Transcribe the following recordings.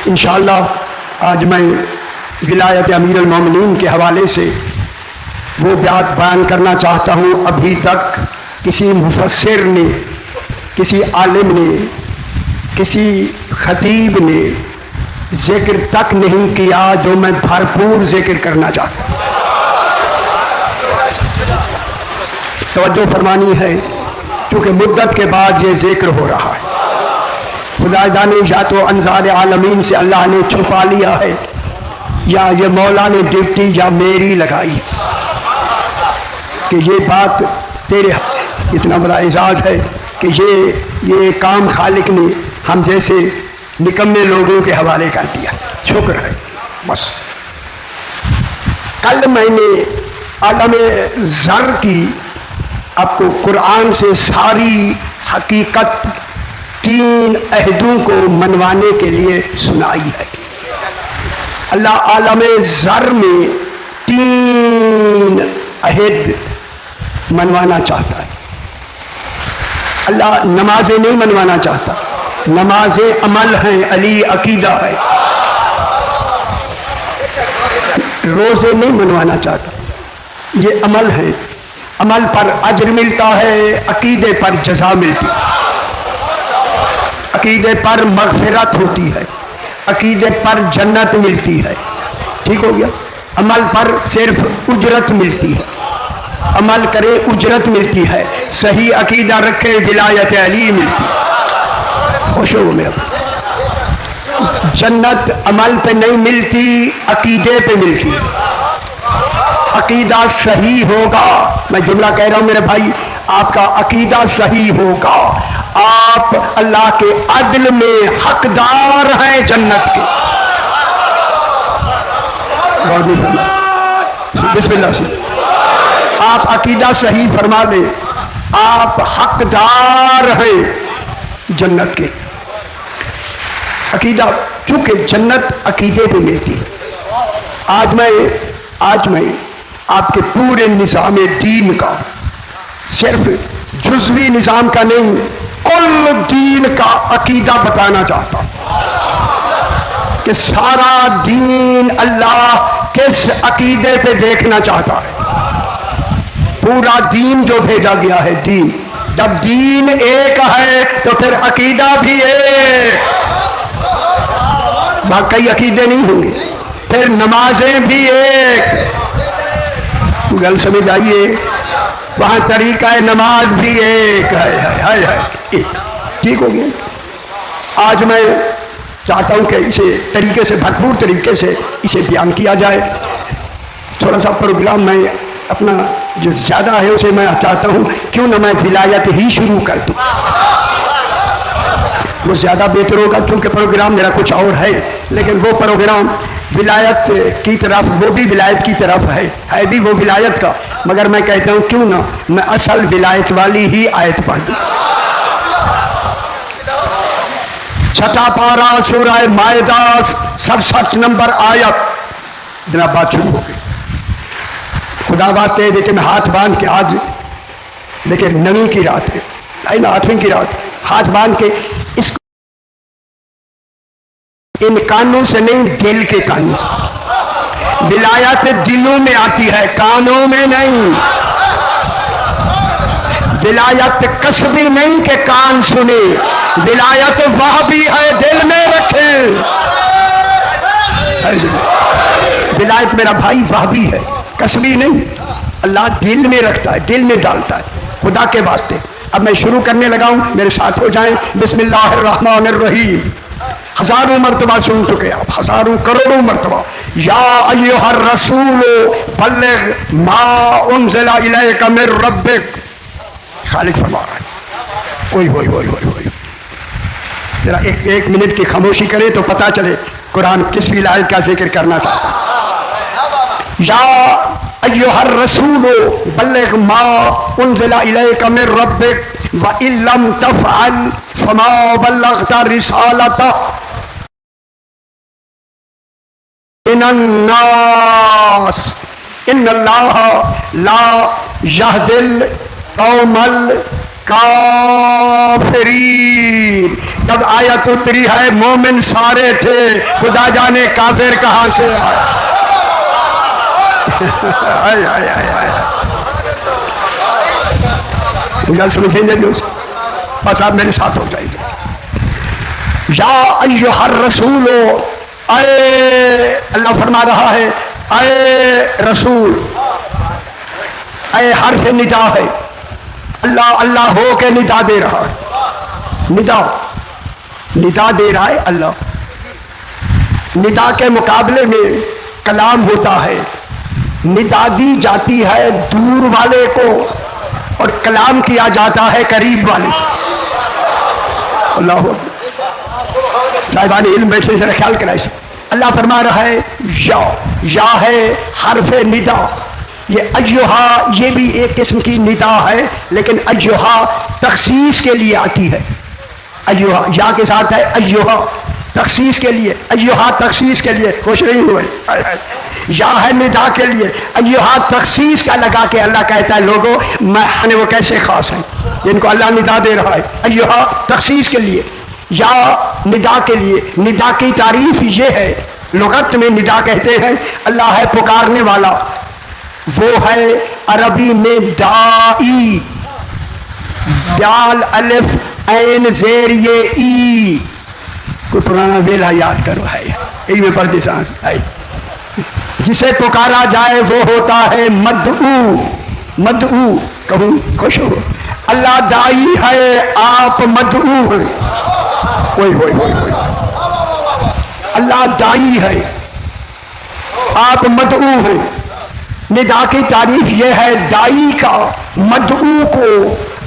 انشاءاللہ آج میں ولایت امیر المومنین کے حوالے سے وہ بات بیان کرنا چاہتا ہوں. ابھی تک کسی مفسر نے، کسی عالم نے، کسی خطیب نے ذکر تک نہیں کیا جو میں بھرپور ذکر کرنا چاہتا ہوں. توجہ فرمانی ہے کیونکہ مدت کے بعد یہ ذکر ہو رہا ہے. خدا جانے یا تو انظار عالمین سے اللہ نے چھپا لیا ہے یا یہ مولا نے ڈیوٹی یا میری لگائی کہ یہ بات تیرے. اتنا بڑا اعزاز ہے کہ یہ کام خالق نے ہم جیسے نکمے لوگوں کے حوالے کر دیا. شکر ہے. بس کل میں نے عالم ذر کی آپ کو قرآن سے ساری حقیقت 3 عہدوں کو منوانے کے لیے سنائی ہے. اللہ عالم ذر میں 3 عہد منوانا چاہتا ہے. اللہ نمازیں نہیں منوانا چاہتا، نمازیں عمل ہیں، علی عقیدہ ہے. روزے نہیں منوانا چاہتا، یہ عمل ہے. عمل پر اجر ملتا ہے، عقیدے پر جزا ملتی ہے. عقیدے پر مغفرت ہوتی ہے، عقیدے پر جنت ملتی ہے. ٹھیک ہو گیا. عمل پر صرف اجرت ملتی ہے. عمل کرے اجرت ملتی ہے. صحیح عقیدہ رکھے ولایت علی ملتی ہے. خوش ہو میرا. جنت عمل پہ نہیں ملتی، عقیدے پہ ملتی ہے. عقیدہ صحیح ہوگا، میں جملہ کہہ رہا ہوں میرے بھائی، آپ کا عقیدہ صحیح ہوگا، آپ اللہ کے عدل میں حقدار ہیں جنت کے. بسم اللہ سے آپ عقیدہ صحیح فرما دیں، آپ حقدار ہیں جنت کے. عقیدہ چونکہ جنت عقیدے پہ ملتی ہے. آج میں آپ کے پورے نظام دین کا، صرف جزوی نظام کا نہیں، کل دین کا عقیدہ بتانا چاہتا ہوں کہ سارا دین اللہ کس عقیدے پہ دیکھنا چاہتا ہے. پورا دین جو بھیجا گیا ہے، دین جب دین ایک ہے تو پھر عقیدہ بھی ایک. باقی عقیدے نہیں ہوں گے، پھر نمازیں بھی ایک. گل سمجھ آئیے، وہاں طریقہ نماز بھی ایک ہے. ٹھیک ہو گیا. آج میں چاہتا ہوں کہ اسے طریقے سے، بھرپور طریقے سے اسے بیان کیا جائے. تھوڑا سا پروگرام میں اپنا جو زیادہ ہے اسے میں چاہتا ہوں کیوں نہ میں ولایت ہی شروع کر دوں، وہ زیادہ بہتر ہوگا. کیونکہ پروگرام میرا کچھ اور ہے، لیکن وہ پروگرام ولایت کی طرف، وہ بھی ولایت کی طرف ہے بھی وہ ولایت کا. مگر میں کہتا ہوں کیوں نہ میں اصل ولایت والی ہی آیت پڑھ دوں. 6 پارہ سورہ مائدہ 67 نمبر آیت. جناب بات شروع ہو گئی. خدا واسطے دیکھیں میں ہاتھ باندھ کے، آج دیکھیں 9ویں کی رات ہے نا، 8ویں کی رات، ہاتھ باندھ کے اس ان کانوں سے نہیں، دل کے کانوں سے. ولایت دلوں میں آتی ہے، کانوں میں نہیں. ولایت کسبی نہیں کہ کان سنے، ولایت وہ بھی ہے دل میں رکھے. ولایت میرا بھائی وہ بھی ہے، کسبی نہیں. اللہ دل میں رکھتا ہے، دل میں ڈالتا ہے. خدا کے واسطے اب میں شروع کرنے لگا ہوں، میرے ساتھ ہو جائیں. بسم اللہ الرحمن الرحیم. ہزاروں مرتبہ سن چکے آپ، ہزاروں کروڑوں مرتبہ. یا ایھا الرسول بلغ ما انزل الیک من ربک. خالق فرما رہا ہے. ہوئی ذرا ایک منٹ کی خاموشی کرے تو پتہ چلے قرآن کس ولایت کا ذکر کرنا چاہتا ہے. یا ایھا الرسول بلغ ما انزل الیک من ربک وان لم تفعل فما بلغت رسالتہ من الناس ان اللہ لا یہدی القوم الکافرین. جب آیت اتری ہے مومن سارے تھے، خدا جانے کافر کہاں سے آئے۔ گل سمجھیں گے جو بس آپ میرے ساتھ ہو جائیں گے۔ یا ایھا الرسول، اے اللہ فرما رہا ہے اے رسول، اے حرف ندا ہے، اللہ اللہ ہو کے ندا دے رہا ہے، ندا دے رہا ہے اللہ۔ ندا کے مقابلے میں کلام ہوتا ہے، ندا دی جاتی ہے دور والے کو اور کلام کیا جاتا ہے قریب والے سے۔ اللہ صاحبان علم بیٹھے ذرا خیال کرائے۔ اللہ فرما رہا ہے یا ہے حرف ندا، یہ ایھا یہ بھی ایک قسم کی ندا ہے، لیکن ایھا تخصیص کے لیے آتی ہے۔ ایھا یا کے ساتھ ہے ایھا تخصیص کے لیے، ایھا تخصیص کے لیے، خوش نہیں ہوئے، یا ہے ندا کے لیے، ایھا تخصیص کا لگا کے اللہ کہتا ہے لوگوں میں وہ کیسے خاص ہیں جن کو اللہ ندا دے رہا ہے۔ ایھا تخصیص کے لیے یا ندا کے لیے۔ ندا کی تعریف یہ ہے، لغت میں ندا کہتے ہیں اللہ ہے پکارنے والا، وہ ہے عربی میں دائی، دال الف عین زیر یہ ای، کوئی پرانا ویلا یاد کرو ہے ای میں پڑھتے سانس ہے، جسے پکارا جائے وہ ہوتا ہے مدعو، مدعو کہوں خوش ہو، اللہ دائی ہے آپ مدعو ہیں، ہوئے ہوئے ہوئے ہوئے، اللہ دائی ہے آپ مدعو ہیں۔ ندا کی تعریف یہ ہے دائی کا مدعو کو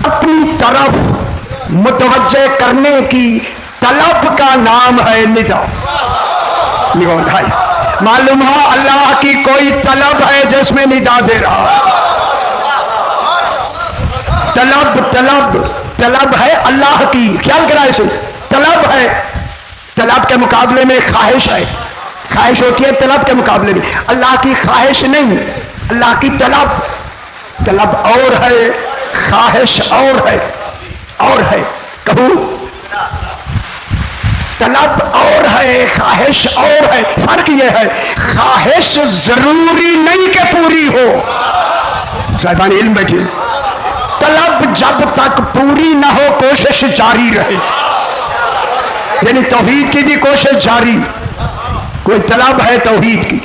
اپنی طرف متوجہ کرنے کی طلب کا نام ہے ندا۔ معلوم ہو اللہ کی کوئی طلب ہے جس میں ندا دے رہا ہے۔ طلب ہے اللہ کی، خیال کرا اسے، طلب ہے، طلب کے مقابلے میں خواہش ہے، خواہش ہوتی ہے طلب کے مقابلے میں، اللہ کی خواہش نہیں، اللہ کی طلب اور ہے، خواہش اور ہے کہوں، طلب اور ہے خواہش اور ہے، فرق یہ ہے خواہش ضروری نہیں کہ پوری ہو، صاحبان علم بیٹھے، طلب جب تک پوری نہ ہو کوشش جاری رہے، یعنی توحید کی بھی کوشش جاری، کوئی طلب ہے توحید کی۔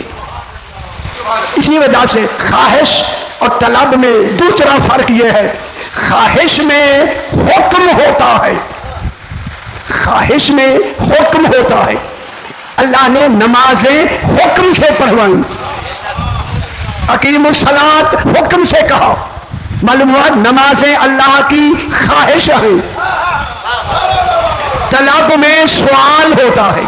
اسی وجہ سے خواہش اور طلب میں دوسرا فرق یہ ہے، خواہش میں حکم ہوتا ہے، خواہش میں حکم ہوتا ہے، اللہ نے نمازیں حکم سے پڑھوائیں، اقیم الصلاۃ حکم سے کہا، معلوم ہوا نمازیں اللہ کی خواہش ہیں۔ طلب میں سوال ہوتا ہے،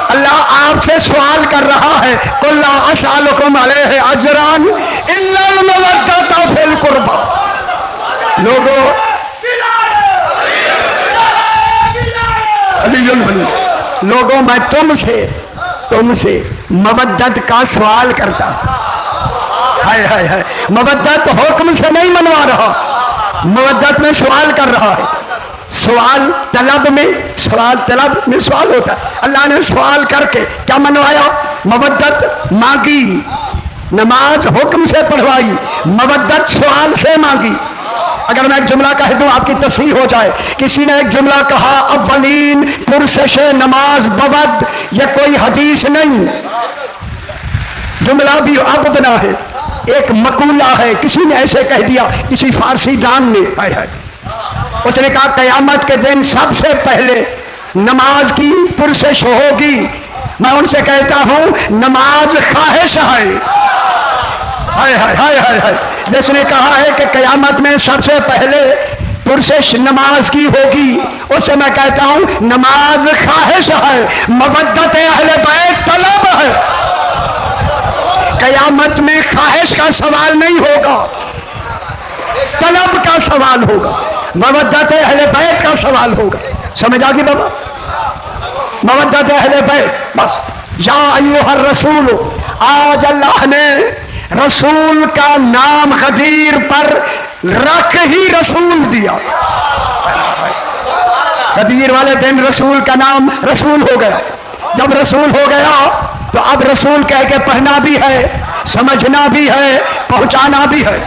اللہ آپ سے سوال کر رہا ہے قل لا اسألکم علیہ اجرا الا المودۃ فی القربى، لوگوں لوگوں میں تم سے مودت کا سوال کرتا، ہے مودت حکم سے نہیں منوا رہا، مودت میں سوال کر رہا ہے، سوال طلب میں سوال ہوتا ہے، اللہ نے سوال کر کے کیا منوایا، مودت مانگی، نماز حکم سے پڑھوائی، مودت سوال سے مانگی۔ اگر میں ایک جملہ کہہ دوں آپ کی تصحیح ہو جائے، کسی نے ایک جملہ کہا اولین پرسش نماز بود، یہ کوئی حدیث نہیں، جملہ بھی اب بنا ہے، ایک مقولہ ہے، کسی نے ایسے کہہ دیا، کسی فارسی دان نے، اس نے کہا قیامت کے دن سب سے پہلے نماز کی پرسش ہوگی، میں ان سے کہتا ہوں نماز خواہش ہے، جس نے کہا ہے کہ قیامت میں سب سے پہلے پرسش نماز کی ہوگی، اس سے میں کہتا ہوں نماز خواہش ہے، مودت اہل بیت طلب ہے، قیامت میں خواہش کا سوال نہیں ہوگا، طلب کا سوال ہوگا، مودت اہل بیت کا سوال ہوگا، سمجھ آگی بابا، مودت اہل بیت، بس یا ایھا الرسول، آج اللہ نے رسول کا نام غدیر پر رکھ ہی رسول دیا، गदीर वाले दिन रसूल का नाम रसूल हो गया। जब रसूल हो गया तो अब रसूल कह के पढ़ना भी है, समझना भी है, पहुंचाना भी है।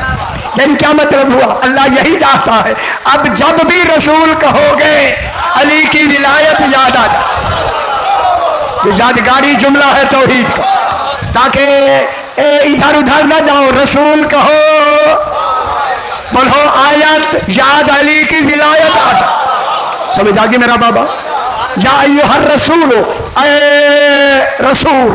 लेकिन क्या मतलब हुआ? अल्लाह यही चाहता है अब जब भी रसूल कहोगे अली की विलायत याद आ जाए। तो यादगारी जुमला है तौहीद का, ताकि इधर उधर न जाओ। रसूल कहो, पढ़ो आयत, याद अली की विलायत आ जाए। समझ आ गई मेरा बाबा? या अय्युहर रसूल, ए रसूल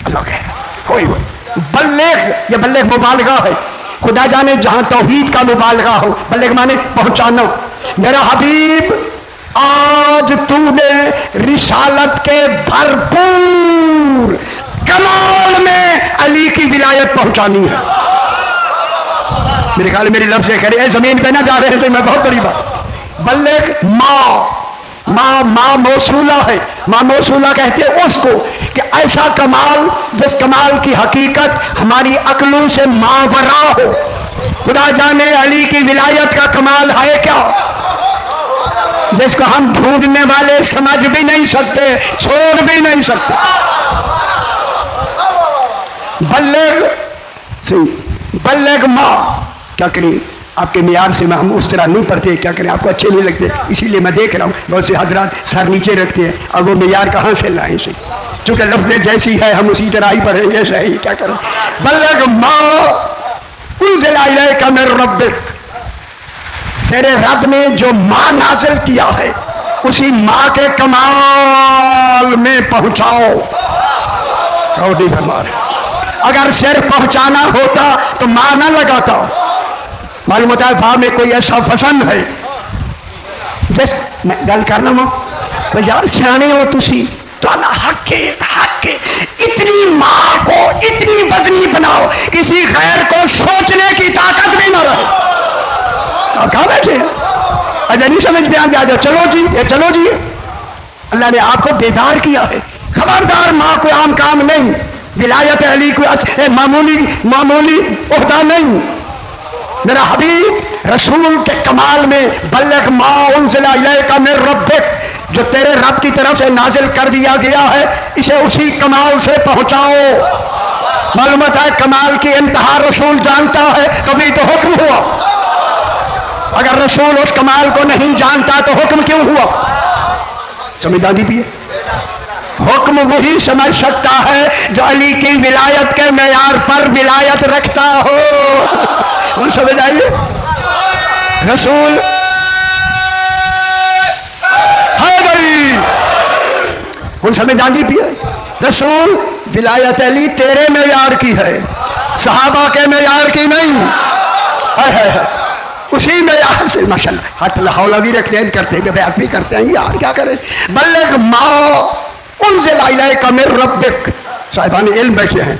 अल्लाह कहे कोई बल्लेग, ये बल्लेग मुबालगा है। खुदा जाने जहां तौहीद का मुबालगा हो, बल्लेग माने पहुंचाना। मेरा हबीब आज तूने रिसालत के भरपूर कमाल में अली की विलायत पहुंचानी है। मेरे ख्याल मेरी लफ्ज़ कह रहे जमीन पे ना जा रहे हैं, मैं बहुत बड़ी बात। बल्लेग माँ मौसूला है। माँ मौसूला कहते हैं उसको कि ऐसा कमाल जिस कमाल की हकीकत हमारी अक्लों से मावरा हो। खुदा जाने अली की विलायत का कमाल है क्या, जिसको हम ढूंढने वाले समझ भी नहीं सकते, छोड़ भी नहीं सकते। बल्लेग माँ, क्या करें आपके मियार से हम उस तरह नहीं पढ़ते, क्या करें आपको अच्छे नहीं लगते, इसीलिए मैं देख रहा हूँ बहुत से हजरात सर नीचे रखते हैं। और वो मियार कहाँ से लाए से, चूंकि लफ्ज़ जैसी है हम उसी तरह ही पढ़ेंगे, सही क्या करें। बल्लेग माँ उन्ज़िला इलैका मिन रब्बिक, तेरे रब ने जो माँ नाज़िल किया है उसी माँ के कमाल में पहुँचाओ। कौड़ी फरमा रहे, अगर सिर्फ पहुँचाना होता तो माँ ना लगाता। मालूम होता है भाव में कोई ऐसा फसन है जिस मैं गल करना हो तो यार सियाने हो तुसी तो हक के इतनी माँ को इतनी वजनी बनाओ किसी गैर को सोचने की ताकत भी ना रहे। आप कहाँ बैठे अजय नहीं समझ में आ गया? चलो जी ये चलो जी, अल्लाह ने आपको बेदार किया है। खबरदार माँ को आम काम नहीं, विलायत अली को मामूली ओहदा नहीं। मेरा हबीब रसूल के कमाल में बल्लग मा उन्ज़िला इलैका मिन रब्बिक, जो तेरे रब की तरफ से नाजिल कर दिया गया है इसे उसी कमाल से पहुंचाओ। मालूमात है कमाल की इंतहा रसूल जानता है तभी तो हुक्म हुआ। अगर रसूल उस कमाल को नहीं जानता तो हुक्म क्यों हुआ? समझदारी भी है। हुक्म वही समझ सकता है जो अली की विलायत के मेयार पर विलायत रखता हो। उन समझ आइए रसूल है गई, उन समझ आनी भी है। रसूल विलायत अली तेरे मेयार की है, सहाबा के मेयार की नहीं है। उसी मेयार से माशाल्लाह हाथ हौला भी रखते हैं, करते हैं, बैत भी करते हैं। यार क्या करें? बल्लग माँ उन्ज़िला इलैका मिन रब्बिक, साहिबान इल्म बैठे हैं।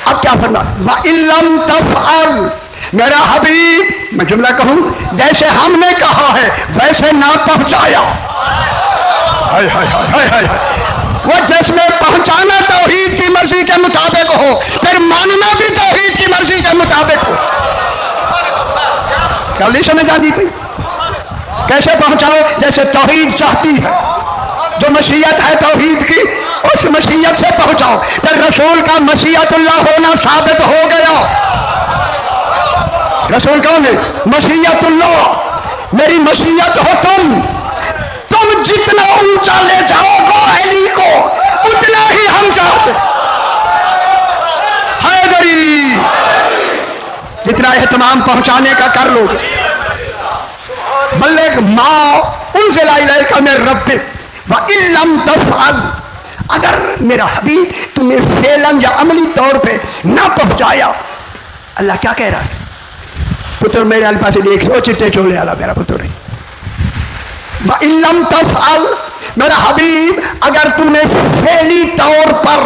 अब क्या फरमा व इल्लम तफ़अल, मेरा हबीब मैं जुमला कहूँ जैसे हमने कहा है वैसे ना पहुँचाया। हाय हाय हाय हाय हाय, वो जिसमें पहुँचाना तौहीद की मर्जी के मुताबिक हो फिर मानना भी तौहीद की मर्जी के मुताबिक हो। क्या नहीं समझ आती भाई? कैसे पहुँचाओ? जैसे तौहीद चाहती है, जो मशीयत है तौहीद की उस मशीयत से पहुंचाओ। फिर रसूल का मशीयतुल्लाह होना साबित हो गया। रसूल कौन है? मशीयतुल्लाह। मेरी मशीयत हो तुम जितना ऊंचा ले जाओगे अली को उतना ही हम चाहते। हैदरी जितना एहतमाम पहुंचाने का कर लोगे। बल्लेग माँ उन्ज़िला इलैका मिन रब्बिक व इल्लम तफ़अल, अगर मेरा हबीब तुम्हें फेलन या अमली तौर पे ना पहुंचाया। अल्लाह क्या कह रहा है? पुत्र मेरे अल पास देख लो चिट्टे चोले वाला मेरा पुत्र है। व इल्लम तफ़अल, मेरा हबीब अगर तूने फेली तौर पर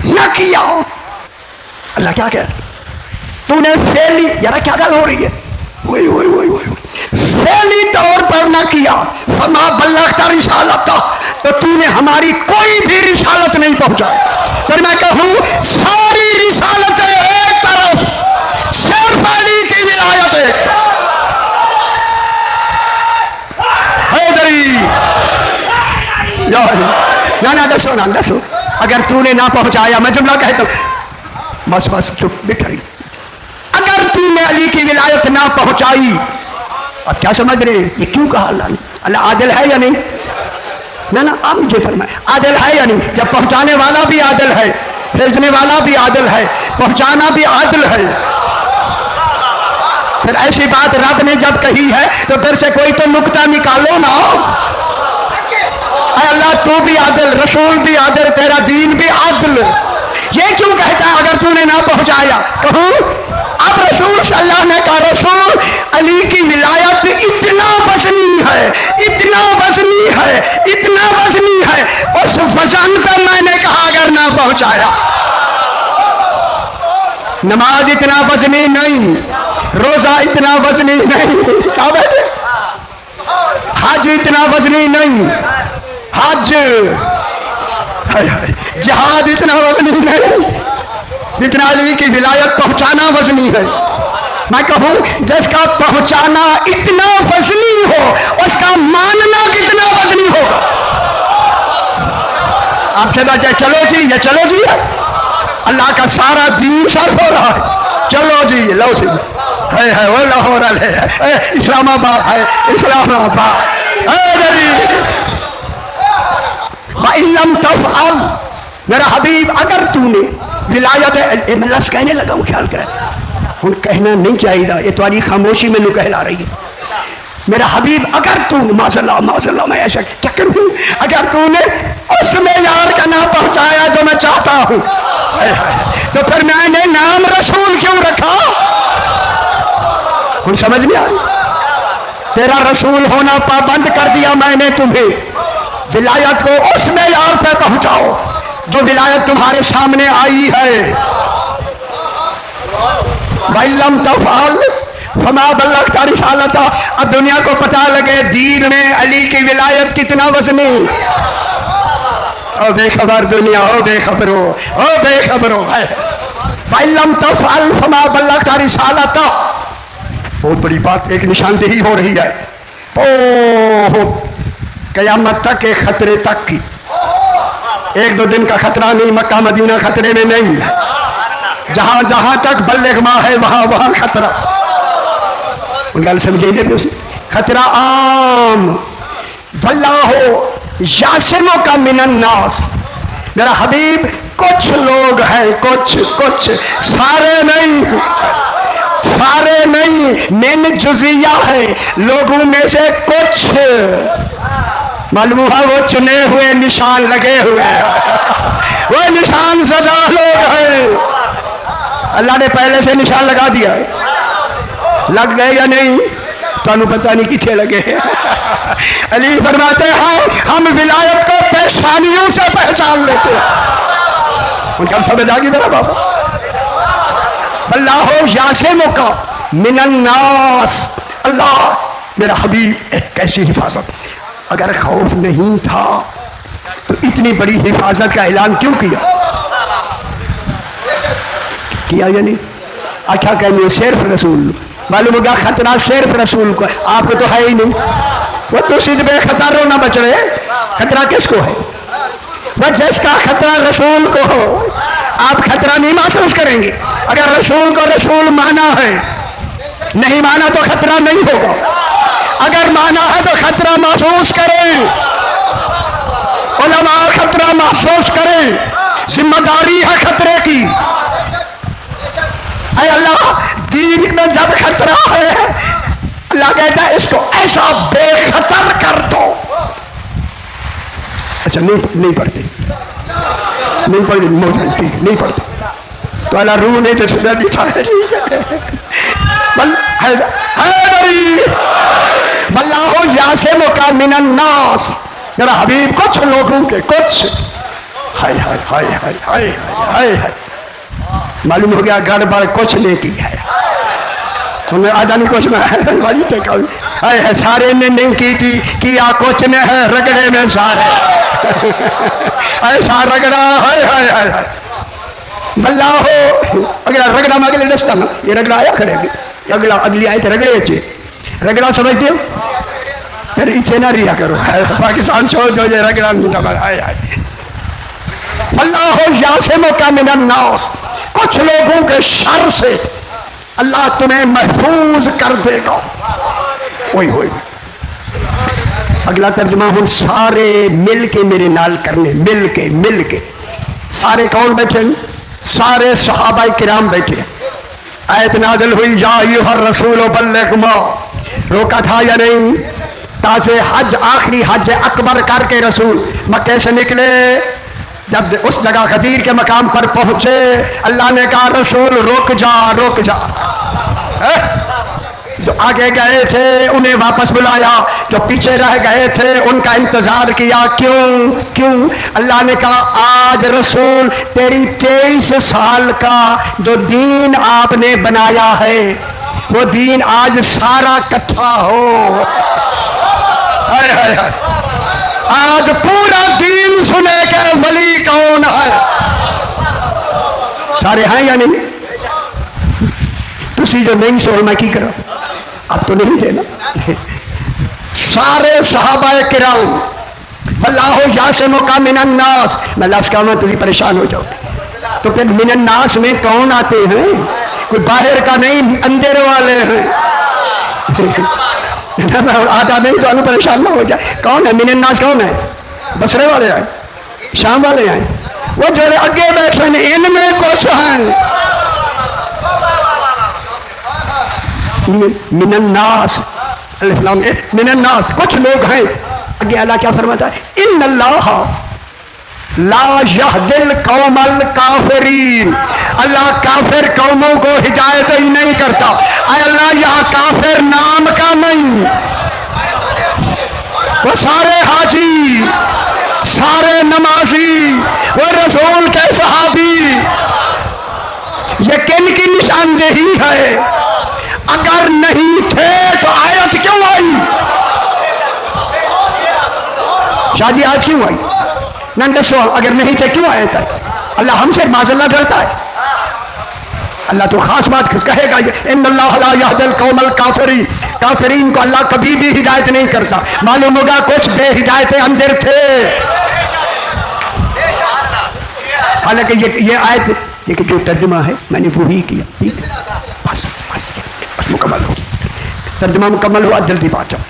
न किया। अल्लाह क्या कह रहा है? तूने फेली, यार क्या गल हो रही है? फेली तौर पर न किया फमा बल्लगता रिसालता, तो तूने हमारी कोई भी रिसालत नहीं पहुंचाई। फिर मैं कहूं सारी रिसालत एक तरफ, सिर्फ अली की विलायत एक। ना दसो ना दसो, अगर तूने ना पहुंचाया, मैं जुमला कहता हूं, बस बस चुप बैठ रही, अगर तूने अली की विलायत ना पहुंचाई, अब क्या समझ रहे हैं ये क्यों कहा अल्लाह ने? अल्लाह आदिल है या नहीं? ना आप मुझे फरमाए आदिल है या नहीं? जब पहुंचाने वाला भी आदिल है, भेजने वाला भी आदिल है, पहुंचाना भी आदिल है, फिर ऐसी बात रब ने जब कही है तो फिर से कोई तो नुक्ता निकालो ना। अल्लाह तू भी आदिल, रसूल भी आदिल, तेरा दीन भी आदिल, ये क्यों कहता है अगर तूने ना पहुंचाया? कहूं अब रसूल सल्लल्लाहु ने कहा, रसूल अली की विलायत इतना वजनी है, इतना वजनी है, इतना वजनी है, उस वजन पर मैंने कहा अगर ना पहुंचाया। नमाज इतना वजनी नहीं, रोजा इतना वजनी नहीं, क्या बैठे, हज इतना वजनी नहीं, हज जिहाद इतना वजनी नहीं जितना अली की विलायत पहुंचाना वजनी है। मैं कहूं जिसका पहुंचाना इतना वजनी हो उसका मानना कितना वजनी होगा। आपसे बात है, चलो जी ये चलो जी, अल्लाह का सारा दीन सर्फ हो रहा है, चलो जी लो सी है वो लाहौर है, इस्लामाबाद है, इस्लामाबाद तफअल, मेरा हबीब अगर तूने विलायत मैं लफ्ज़ कहने लगा हूँ, ख्याल कर हूँ कहना नहीं चाहिए, ये तुम्हारी खामोशी मैनू कहला रही है। मेरा हबीब अगर तूने माज़ल्लाह मैं ऐसा क्या करूँ, अगर तूने उसमें यार का ना पहुँचाया जो मैं चाहता हूँ, तो फिर मैंने नाम रसूल क्यों रखा? कुछ समझ नहीं आ रही? तेरा रसूल होना पाबंद कर दिया मैंने तुम्हें, विलायत को उस मेयार पे पहुंचाओ जो विलायत तुम्हारे सामने आई है। वल्लम तफअल फमा बल्लगता रिसालता, अब दुनिया को पता लगे दीन में अली की विलायत कितना वजनी। ओ बेखबर दुनिया, ओ बेखबरो, ओ बेखबरो है। वल्लम तफअल फमा बल्लगता रिसालता, बहुत बड़ी बात, एक निशानदेही हो रही है ओ कयामत तक के खतरे तक की, एक दो दिन का खतरा नहीं, मक्का मदीना खतरे में नहीं है, जहां जहां तक बल्लेग माँ है वहां वहां खतरा। गल समझे, खतरा आम वल्लाहो यासिमो का मिनन नास, मेरा हबीब कुछ लोग हैं, कुछ सारे नहीं, सारे नहीं, मिन जुजिया है, लोगों में से कुछ, मालूम हुआ वो चुने हुए निशान लगे हुए हैं, वो निशान सदा लोग हैं, अल्लाह ने पहले से निशान लगा दिया है, लग गए या नहीं तो पता नहीं किथे लगे। अली फरमाते हैं हम विलायत को पेशानियों से पहचान लेते हैं। उनका समझ आ गई मेरा बाबा? अल्लाह यासिमो का मिनन्नास, अल्लाह मेरा हबीब कैसी हिफाजत, अगर खौफ नहीं था तो इतनी बड़ी हिफाजत का ऐलान क्यों किया या नहीं? क्या कहने सिर्फ रसूल, मालूम होगा खतरा सिर्फ रसूल को, आपको तो है ही नहीं, वो तो सीधे बेखतर हो ना बच रहे, खतरा किसको है? वह जिसका खतरा रसूल को हो, आप खतरा नहीं महसूस करेंगे। अगर रसूल को रसूल माना है, नहीं माना तो खतरा नहीं होगा, अगर माना है तो खतरा महसूस करें, उलमा खतरा महसूस करें, जिम्मेदारी है खतरे की। अरे अल्लाह दीन में जब खतरा है, अल्लाह कहता है इसको ऐसा बेखतर कर दो। अच्छा नहीं पढ़ते, नहीं पढ़ते तो अल्लाह रूह नहीं तो सुना दिखा है। वल्लाहु यासिमु का मिनन्नास, मेरा हबीब कुछ लोगों के कुछ, हाय हाय हाय हाय हाय हाय हाय, मालूम हो गया गड़बड़ कुछ नहीं की है, तुम्हें आधा नहीं कुछ में है, सारे ने नहीं की थी, किया कुछ ने है, रगड़े में सारे ऐसा रगड़ा है बल्ला हो अगला रगड़ा में अगले दस्ता में ये रगड़ा आया खड़े अगला अगली आए थे रगड़े अच्छे रगड़ा समझते हो, फिर इच्छे ना रिया करो, पाकिस्तान छोड़ दो, ये रगड़ा नहीं दबा, अल्लाह यासिमुका मिनन नास, कुछ लोगों के शर से अल्लाह तुम्हें महफूज कर देगा। ओए होए, अगला तर्जुमा हूँ सारे मिल के मेरे नाल करने, मिल के सारे कौन बैठे? सारे सहाबा किराम बैठे। आयत नाज़िल हुई या अय्युहर रसूल बल्लिग मा, रोका था या नहीं? ताज़े हज, आखिरी हज अकबर करके रसूल मक्के से निकले, जब उस जगह गदीर के मकाम पर पहुंचे, अल्लाह ने कहा रसूल रुक जा। जो आगे गए थे उन्हें वापस बुलाया, जो पीछे रह गए थे उनका इंतजार किया। क्यों? अल्लाह ने कहा आज रसूल तेरी 23 साल का जो दीन आपने बनाया है वो दीन आज सारा इकट्ठा हो। आज पूरा दीन सुने के वली कौन है? सारे हैं या नहीं? तुसी जो नहीं सो मैं की करो, अब तो नहीं थे ना। सारे सहाबा किराम वल्लाहु यासिमुका मिनन नास, मैं लाश का मैं तुझे परेशान हो जाओ। तो फिर मिनन नास में कौन आते हैं? कोई बाहर का नहीं, अंदर वाले हैं। आधा नहीं तो परेशान ना हो जाए। कौन है मिनन नास? कौन है? बसरे वाले हैं, शाम वाले हैं, वो जो आगे बैठे हैं इनमें कुछ हैं। मिनन्नास, मिनन्नास कुछ लोग हैं। आगे अल्लाह क्या फरमाता है? इन्नल्लाह ला यहदिल कौमल काफिरीन, अल्लाह काफिर कौमों को हिदायत ही नहीं करता। अल्लाह यहाँ काफिर नाम का नहीं, वो सारे हाजी, सारे नमाजी, वो रसूल के सहाबी, ये किन की निशानदेही है? अगर नहीं थे तो आयत क्यों आई? शादी आज क्यों आई? नंदसो अगर नहीं थे क्यों आयत आई? अल्लाह हमसे माज़ल्लाह डरता है। अल्लाह तो खास बात कहेगा, इन्नल्लाह ला यहदिल कौमल काफिरीन, काफिरीन को अल्लाह कभी भी हिदायत नहीं करता। मालूम होगा कुछ बेहिदायतें अंदर थे। हालांकि ये आयत, ये जो तर्जुमा है मैंने वो ही किया, ठीक है? बस मुकम्मल हो, तर्जुमा मुकम्मल हुआ, जल्दी बात जाओ।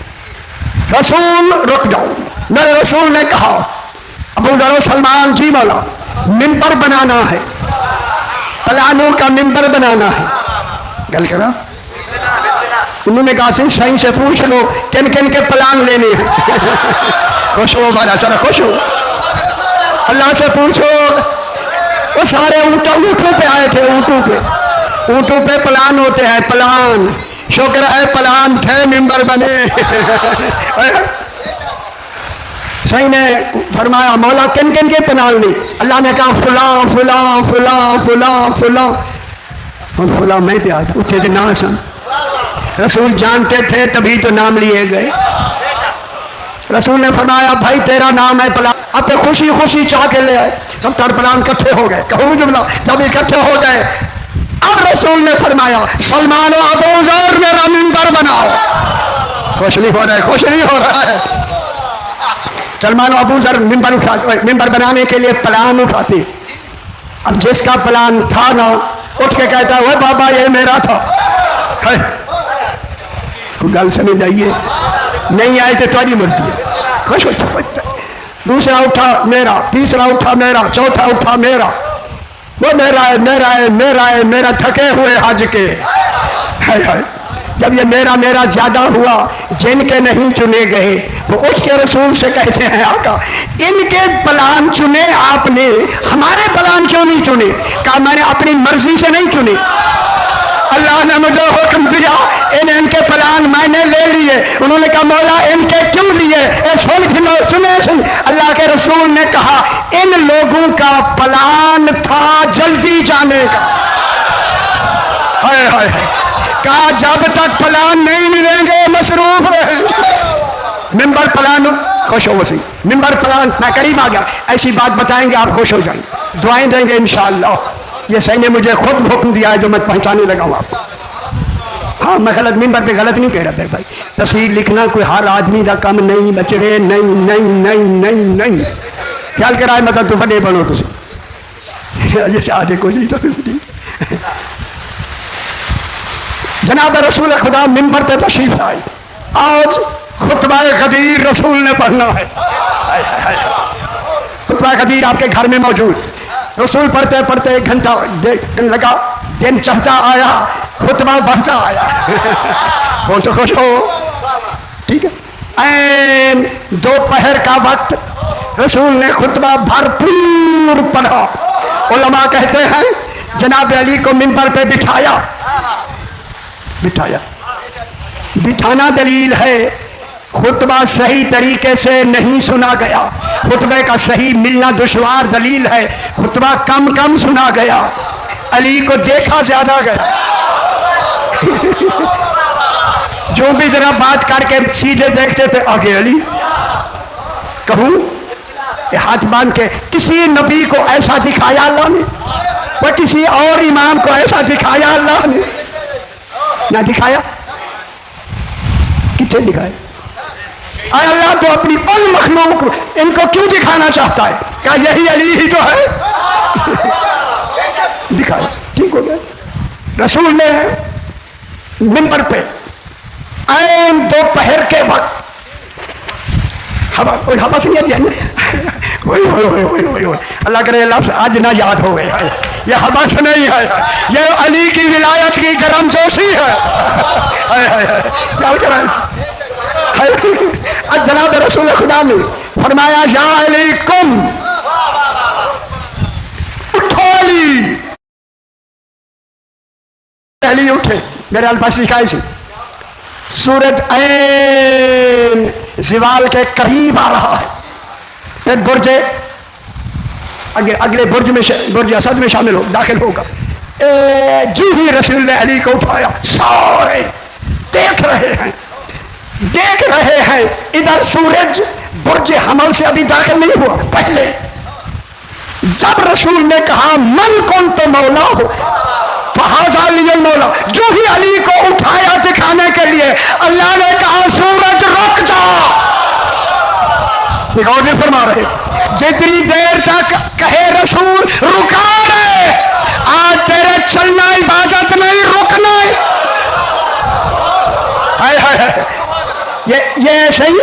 रसूल रुक जाओ, मेरे रसूल ने कहा अबू ज़र सलमान जी मौला मिंबर बनाना है, प्लानों का मिंबर बनाना है। गल करा, उन्होंने कहा सही से पूछ लो किन किन के प्लान लेने हैं। खुश हो मारा, चलो खुश हो, अल्लाह से पूछो। वो सारे ऊँटों पे आए थे, ऊँटों पे प्लान होते हैं, प्लान। शुक्र है प्लान थे, मिंबर बने। सही ने फरमाया मौला किन किन के प्लान ली? अल्लाह ने कहा फुला फुला फुला फुला फुला, और फुला मैं पे आता उठे थे ना सन। रसूल जानते थे तभी तो नाम लिए गए। रसूल ने फरमाया भाई तेरा नाम है प्लान, अब खुशी खुशी चाह के ले आए। 70 प्लान इकट्ठे हो गए। कहूँ जुमला, जब इकट्ठे हो गए अब रसूल ने फरमाया सलमान और अबू ज़र मेरा मिंबर बनाओ। खुश नहीं हो रहा है, खुश नहीं हो रहा है। सलमान और अबू ज़र मिंबर उठाते, मिंबर बनाने के लिए प्लान उठाते। अब जिसका प्लान था ना उठ के कहता है बाबा ये मेरा था। गल समझ आइए, नहीं आए तो तुम्हारी मर्जी है। खुश होता, दूसरा उठा मेरा, तीसरा उठा मेरा, चौथा उठा मेरा, वो मेरा है मेरा है मेरा है मेरा, थके हुए हज के। है जब ये मेरा मेरा ज्यादा हुआ, जिनके नहीं चुने गए वो उठ के रसूल से कहते हैं आका इनके प्लान चुने आपने, हमारे प्लान क्यों नहीं चुने? कहा मैंने अपनी मर्जी से नहीं चुने, अल्लाह ने मुझे हुक्म दिया, इनके प्लान मैंने ले लिए। उन्होंने कहा मौला इनके क्यों लिए? सुने अल्लाह के रसूल ने कहा इन लोगों का प्लान था जल्दी जाने का। हाय हाय, कहा जब तक प्लान नहीं मिलेंगे मसरूफ रहे। मिंबर प्लान, खुश हो वसी, मिंबर प्लान मैं करीब आ गया, ऐसी बात बताएंगे आप खुश हो जाएंगे, दुआएं देंगे इंशाअल्लाह। ये सही ने मुझे खुद हुक्म दिया है जो मैं पहचाने लगा हूँ आपको। हाँ मैं गलत मिंबर पे गलत नहीं कह रहा फिर भाई, तस्वीर लिखना कोई हर आदमी का काम नहीं बचड़े, नहीं नहीं नहीं नहीं नहीं ख्याल करा है मतलब तू बड़े बनो तुम جیسے آدھے کو نہیں تو جناب رسول خدا منبر پہ تشریف لائے. آج خطبہ غدیر رسول نے پڑھنا ہے. خطبہ غدیر آپ کے گھر میں موجود. رسول پڑھتے پڑھتے 1 گھنٹہ لگا, دن چڑھتا آیا, خطبہ بڑھتا آیا. کون تو خوش ہو. ٹھیک ہے. این دوپہر کا وقت رسول نے خطبہ بھرپور پڑھا. علماء کہتے ہیں جناب علی کو منبر پہ بٹھایا. بٹھانا دلیل ہے خطبہ صحیح طریقے سے نہیں سنا گیا. خطبے کا صحیح ملنا دشوار دلیل ہے خطبہ کم سنا گیا. علی کو دیکھا زیادہ گیا. جو بھی ذرا بات کر کے سیدھے دیکھتے تھے آگے علی. کہوں ہاتھ باندھ کے کسی نبی کو ایسا دکھایا اللہ نے, وہ کسی اور امام کو ایسا دکھایا اللہ نے نہ دکھایا. کتنے دکھائے. اے اللہ تو اپنی کل مخلوق ان کو کیوں دکھانا چاہتا ہے؟ کہا یہی علی ہی تو ہے. دکھایا. ٹھیک ہو گیا. رسول نے منبر پہ عین دوپہر کے وقت ہوا سے اللہ کرے اللہ سے آج نہ یاد ہو گئے. یہ ہوا سے نہیں ہے, یہ علی کی ولایت کی گرم جوشی ہے. جناب رسول خدا نے فرمایا یا علی قم, اٹھو علی. علی اٹھے. میرے الفاظ لکھائے سے سورج عین زوال کے قریب آ رہا ہے. پھر برج اگلے برج اسد میں شامل داخل ہوگا. جو ہی رسول نے علی کو اٹھایا, سارے دیکھ رہے ہیں ادھر سورج برج حمل سے ابھی داخل نہیں ہوا. پہلے جب رسول نے کہا من کن تو مولا ہو فہذا علی المولا, جو ہی علی کو اٹھایا دکھانے کے لیے اللہ نے کہا سورج رک جا. غور نہیں فرما رہے. جتنی دیر تک کہے رسول رکا رہے, آج تیرے چلنا عبادت نہیں رکنا. یہ صحیح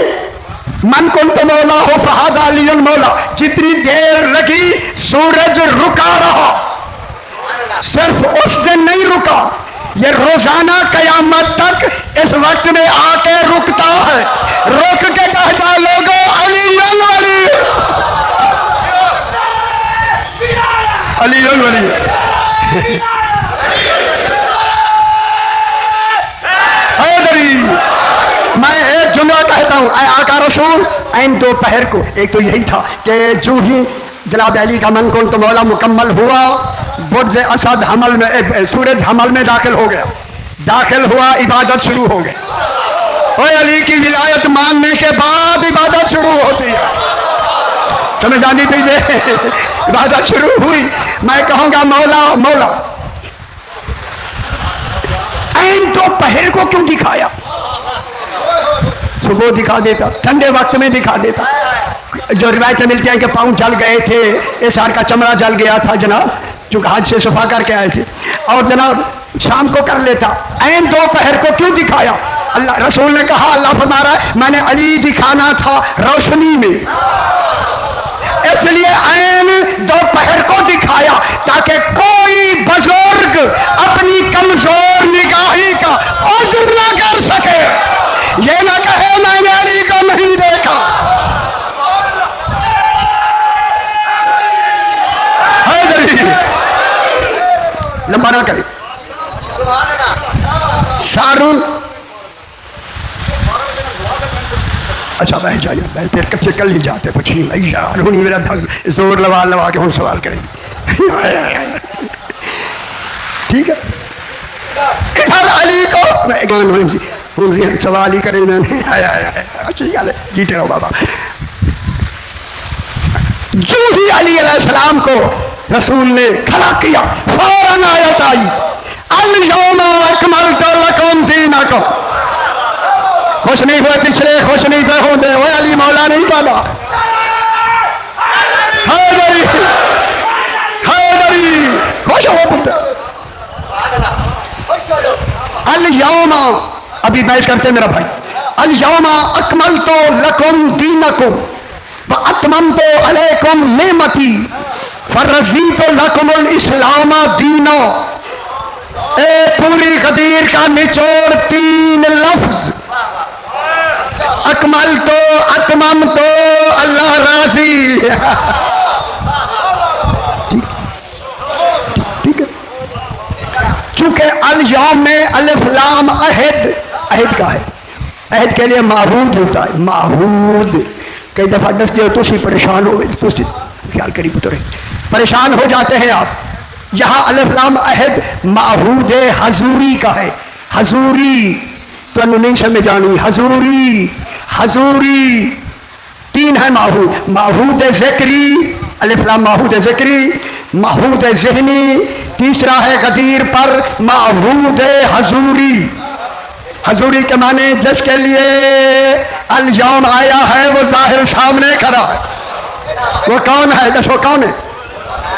من کن تو مولا ہو فہذا علی المولا. جتنی دیر لگی سورج رکا رہا. صرف اس دن نہیں رکا, یہ روزانہ قیامت تک اس وقت میں آ کے رکتا ہے. رک کے کہتا لوگوں علی الولی, علی الولی. میں ایک جملہ کہتا ہوں, اے آقا رسول این دوپہر کو, ایک تو یہی تھا کہ جو ہی جناب علی کا من کن تو مولا مکمل ہوا, برج اسد حمل میں سورج حمل میں داخل ہوا, عبادت شروع ہو گئی. اور علی کی ولایت ماننے کے بعد عبادت شروع ہوتی ہے. سمجھ آنی دیجیے. عبادت شروع ہوئی. میں کہوں گا مولا مولا این دوپہر کو کیوں دکھایا؟ صبح دکھا دیتا, ٹھنڈے وقت میں دکھا دیتا. جو روایتیں ملتی ہیں کہ پاؤں جل گئے تھے, اسار کا چمڑا جل گیا تھا جناب, چونکہ حج سے صفا کر کے آئے تھے, اور جناب شام کو کر لیتا. این دوپہر کو کیوں دکھایا؟ اللہ رسول نے کہا, اللہ فرما رہا ہے میں نے علی دکھانا تھا روشنی میں, اس لیے این دوپہر کو دکھایا تاکہ کوئی بزرگ اپنی کمزور نگاہی کا عذر نہ کر سکے. یہ نہ کہے میں نے علی کو نہیں دیکھا. لمبا نہ کرے. شارون اچھا بہ جائیے, پھر کچھ کل ہی جاتے پوچھیں بھائی شارون ہی میرا زور لوا کے ہم سوال کریں گے. ٹھیک ہے. ادھر علی کو سوال ہی کریں میں نے. اچھی گل ہے, جیتے رہو بابا. جو ہی علی علیہ السلام کو رسول نے کھڑا کیا فوراً آیت آئی الیوم اکملت لکم دینکم. خوش نہیں ہوئے پچھلے, خوش نہیں ہوئے, وہ علی مولا نہیں پانا. حیدری अल-यौमा, अभी बहस करते मेरा भाई, अल-यौमा अकमलतु लकुम दीनकुम व अतममतु अलैकुम निअमती व रज़ीतु लकुमुल इस्लाम दीना। ए पूरी गदीर का निचोड़ 3 लफ्ज, अकमलतु, अतममतु, अल्लाह राजी। ठीक है, चूंकि अल-यौम में अलिफ लाम अहद, अहद का है, अहद के लिए माहूद होता है, माहूद। कई दफा दस जो तुसी परेशान हो गए, तुसी ख्याल करी पुत्र परेशान हो जाते हैं आप। यहाँ अलिफ लाम अहद माहूद हजूरी का है, हजूरी तो नहीं समझ आनी, हजूरी, हजूरी 3 है माहूद, माहूद ज़िक्री, अलिफ लाम माहूद ज़िक्री, माहूद ज़हनी, तीसरा है गदीर पर माहूद हजूरी। हजूरी के माने जिसके लिए अल-यौम आया है वो जाहिर सामने खड़ा है, वो कौन है? दसो कौन है?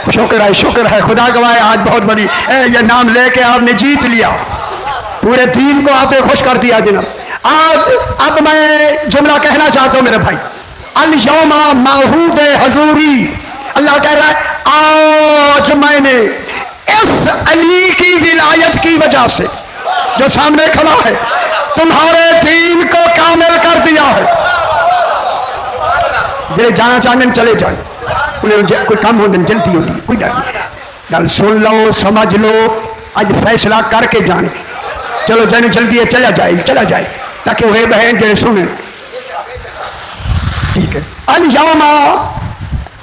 शुक्र है खुदा गवाह, आज बहुत बड़ी ये नाम लेके आपने जीत लिया, पूरे दीन को आपने खुश कर दिया जनाब। आज अब मैं जुमला कहना चाहता हूँ मेरे भाई, अल-यौमा माहूद हजूरी। अल्लाह कह रहा है आज मैंने इस अली की विलायत की वजह से जो सामने खड़ा है तुम्हारे दीन को कामिल कर दिया है। जिन्हें जाना चाहते हैं चले जाए, उन्हें कोई काम होने जल्दी होती, कोई डर नहीं। गल सुन लो, समझ लो, आज फैसला करके जाने। चलो जाने जल्दी है, चला जाए ताकि वह बहन जो सुने। ठीक है, अल-यौमा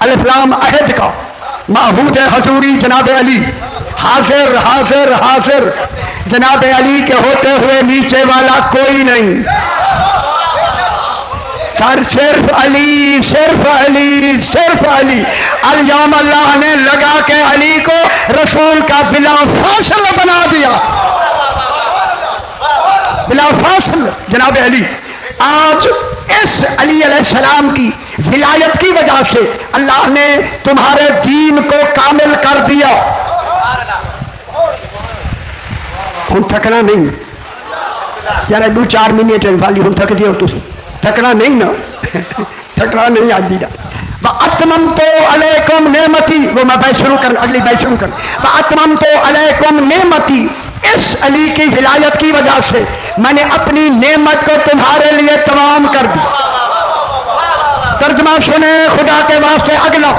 अलिफ लाम अहद का माहूद हजूरी जनाब अली, हाजिर हाजिर हाजिर, जनाब अली के होते हुए नीचे वाला कोई नहीं, सर सिर्फ अली, सिर्फ अली, सिर्फ अली। अल-यौम अल्लाह ने लगा के अली को रसूल का बिला फासिल बना दिया, बिला फासिल जनाब अली। आज इस अली अलैहिस्सलाम की विलायत की वजह से अल्लाह ने तुम्हारे दीन को कामिल कर दिया। हम थकना नहीं यार, 2-4 मिनट वाली हम थक दियो, तुम थकना नहीं ना, थकना नहीं आज दीदा। वअतममतु अलैकुम नेमती, वो मैं बैठ शुरू कर, अगली बैठ शुरू कर। वअतममतु अलैकुम नेमती, इस अली की विलायत की वजह से मैंने अपनी नेमत को तुम्हारे लिए तमाम कर दी। तर्जुमा सुने खुदा के वास्ते अगला,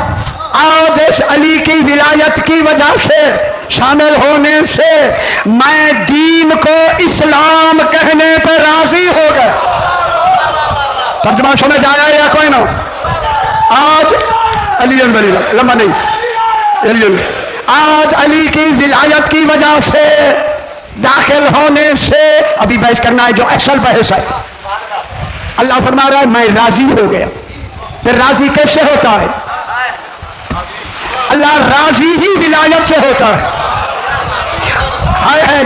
आज इस अली की विलायत की वजह से, शामिल होने से मैं दीन को इस्लाम कहने पर राजी हो गया। तर्जुमा समझ आया या कोई ना? आज अली लंबा नहीं, आज अली की विलायत की वजह से, दाखिल होने से, अभी बहस करना है जो असल बहस है। अल्लाह फरमा रहा है मैं राजी हो गया। फिर राजी कैसे होता है? अल्लाह राजी ही विलायत से होता है।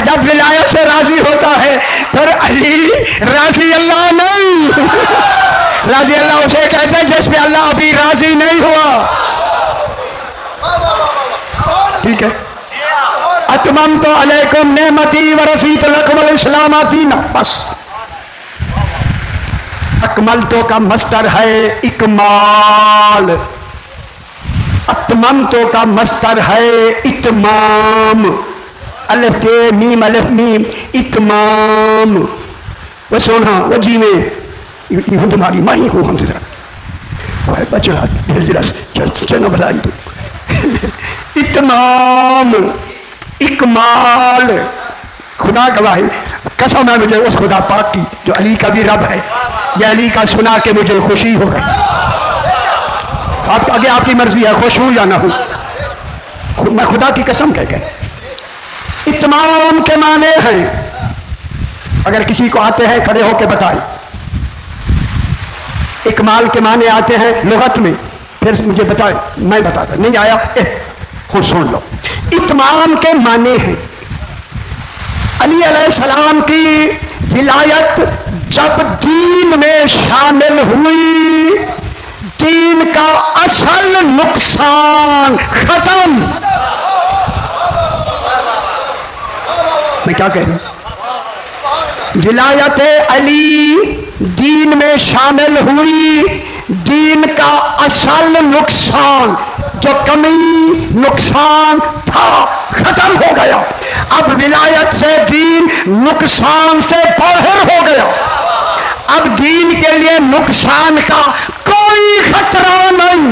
जब विलायत से राजी होता है फिर अली राजी अल्लाह नहीं, राजी अल्लाह उसे कहते हैं जिस पे अल्लाह अभी राजी नहीं हुआ। ठीक है, अतममतु अलैकुम नेमती व रज़ीतु लकुमुल इस्लाम दीना। बस अकमलतु का मस्तर है इकमाल, अतममतु का मस्तर है इतमाम, अलिफ ते मीम अलिफ मीम इतमाम। वो सोना वो जी में हूँ तुम्हारी माही को हम जरा बचड़ा चलो बता दो इतमाम इकमाल। खुदा गवाही कसम है मुझे उस खुदा पाक की जो अली का भी रब है, या अली का सुना के मुझे खुशी हो गई। आप आगे आपकी मर्जी है, खुश हूं या ना हूं, मैं खुदा की कसम कह के। इतमाम के माने हैं, अगर किसी को आते हैं खड़े होकर बताए। इकमाल के माने आते हैं लुगत में, फिर मुझे बताए, मैं बताता नहीं आया खुद सुन लो। इतमाम के माने हैं अली अलैहिस्सलाम की विलायत जब दीन में शामिल हुई, दीन का असल नुकसान खत्म। मैं क्या कह रही हूं? विलायत अली दीन में शामिल हुई, दीन का असल नुकसान जो कमी नुकसान था खत्म हो गया। अब विलायत से दीन नुकसान से बाहर हो गया। अब दीन के लिए नुकसान का कोई खतरा नहीं।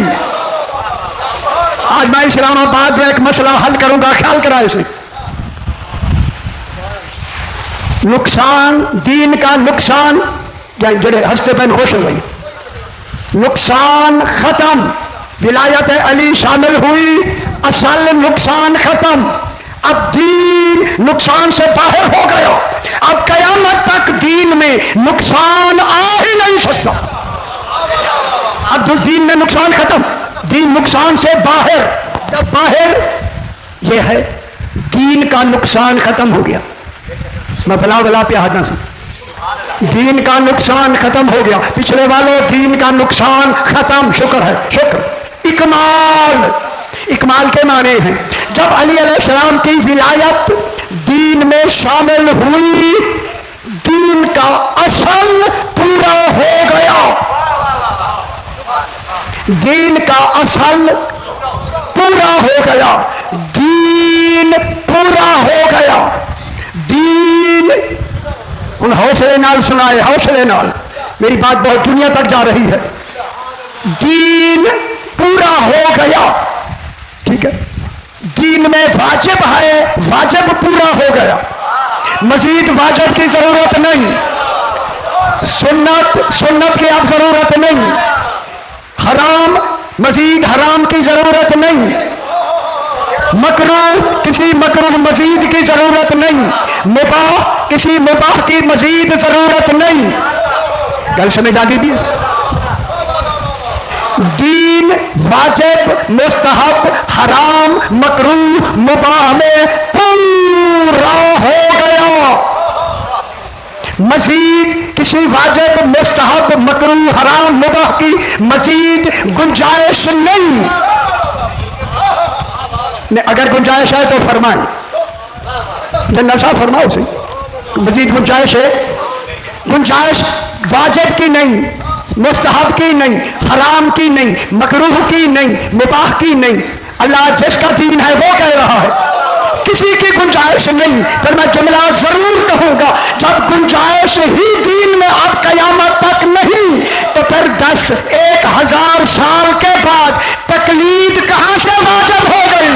आज मैं इस्लामाबाद में एक मसला हल करूंगा, ख्याल कराए से। नुकसान दीन का नुकसान जड़े हंसते पैन खुश हो गई, नुकसान खत्म, विलायत अली शामिल हुई, असल नुकसान खत्म। अब दीन नुकसान से बाहर हो गया। अब कयामत तक दीन में नुकसान आ ही नहीं सकता। अब तो दीन में नुकसान खत्म, दीन नुकसान से बाहर। जब बाहर यह है दीन का नुकसान खत्म हो गया, मैं फला पे हाथ ना से, दीन का नुकसान खत्म हो गया। पिछले वालों दीन का नुकसान खत्म, शुक्र है, शुक्र। इकमाल, इकमाल के माने हैं जब अली अलैहिस्सलाम की विलायत दीन में शामिल हुई, दीन का असल पूरा हो गया, दीन का असल पूरा हो गया, दीन पूरा हो गया। दीन उन हौसले नाल सुनाए, हौसले नाल, मेरी बात बहुत दुनिया तक जा रही है। दीन पूरा हो गया, ठीक है। दीन में वाजिब है, वाजिब पूरा हो गया, मजीद वाजिब की जरूरत नहीं, सुन्नत, सुन्नत की अब जरूरत नहीं, हराम, मजीद हराम की जरूरत नहीं, मकरूह, किसी मकरूह मजीद की जरूरत नहीं, मुबाह, किसी मुबाह की मजीद जरूरत नहीं। गल समझ आ गई? दीन वाजिब, मुस्तहब, हराम, मकरूह, मुबाह में पूरा हो गया। मजीद किसी वाजिब, मुस्तहब, मकरूह, हराम, मुबाह की मजीद गुंजाइश नहीं। अगर गुंजाइश है तो फरमाएं, जन्नत साहब फरमाओ से, मजीद गुंजाइश है। गुंजाइश वाजिब की नहीं, मुस्तहब की नहीं, हराम की नहीं, मकरूह की नहीं, मुबाह की नहीं। अल्लाह जिसका दीन है वो कह रहा है, किसी की गुंजाइश नहीं। पर मैं जुमला जरूर कहूंगा, जब गुंजाइश ही दीन में अब कयामत तक नहीं, तो फिर 10,000 साल के बाद तकलीद कहां से वाजिब हो गई?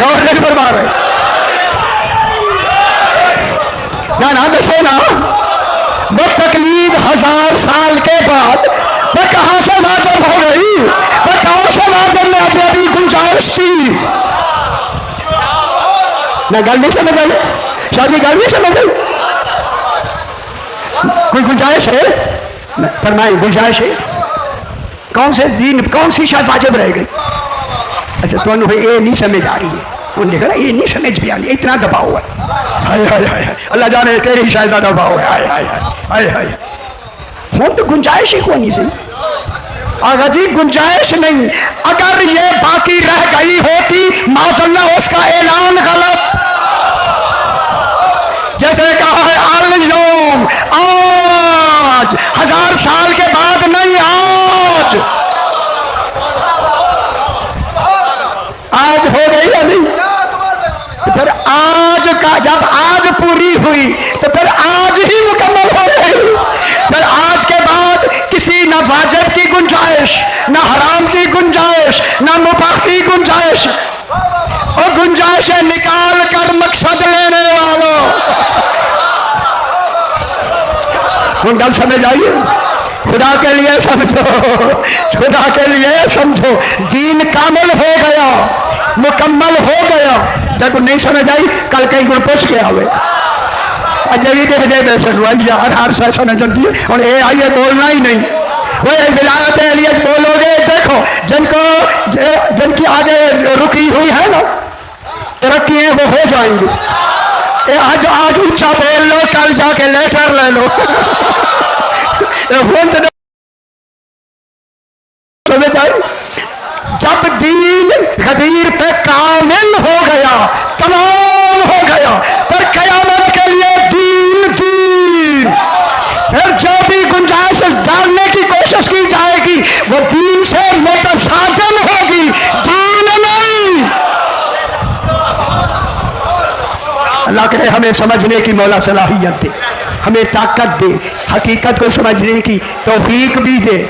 और नहीं बर्बाद है ना दसे ना, वो तकलीद 1000 साल के बाद वो कहां से वाजिब हो गई? वो कहां से वाजिब में अभी गुंजाइश थी? मैं गल नहीं समझ गई, शादी गल नहीं समझ गई। कोई गुंजाइश है? फरमाए गुंजाइश है। कौन से दीन, कौन सी शायद वाजिब रह गई? अच्छा तो ये नहीं समझ आ रही है, उन्होंने देखा ये नहीं समझ भी आ रही, इतना दबाव है। हाय हाय हाय, अल्लाह जाने तेरी शायद दबाव है। हाय हाय हाय हाय, वो तो गुंजाइश ही कोई नहीं सही। अगर जी गुंजाइश नहीं, अगर ये बाकी रह गई होती माज़अल्लाह उसका ऐलान गलत, जैसे कहा है अल यौम, आज, 1000 साल के बाद नहीं, आज हो गई या नहीं? तो फिर आज का, जब आज पूरी हुई तो फिर आज ही मुकम्मल हो गई। फिर आज के बाद किसी न वाजिब की गुंजाइश, न हराम की गुंजाइश, न मुबाह की गुंजाइश। और गुंजाइशें निकाल कर मकसद लेने वालों, गल समझ आइए, खुदा के लिए समझो, खुदा के लिए समझो। दीन कामिल हो गया, मुकम्मल हो गया। जब नहीं समझ आई कल कहीं को पूछ के आवे, अजय देख दे बेसन यार हर सा समझ जाती है। और ये आइए बोलना ही नहीं, वो विलायत अली बोलोगे, देखो जिनको, जिनकी आगे रुकी हुई है ना तरक्की है, वो हो जाएंगे। आज आज ऊंचा बोल लो, कल जाके लेटर ले लो। समझ आई? जब दीन गदीर पे कामिल हो गया, گیا، تمام ہو گیا، پر قیامت کے لیے دین دین، پھر جو بھی گنجائش ڈالنے کی کوشش کی جائے گی وہ دین سے متصادم ہوگی، دین نہیں۔ اللہ کرے ہمیں سمجھنے کی مولا صلاحیت دے، ہمیں طاقت دے، حقیقت کو سمجھنے کی توفیق بھی دے۔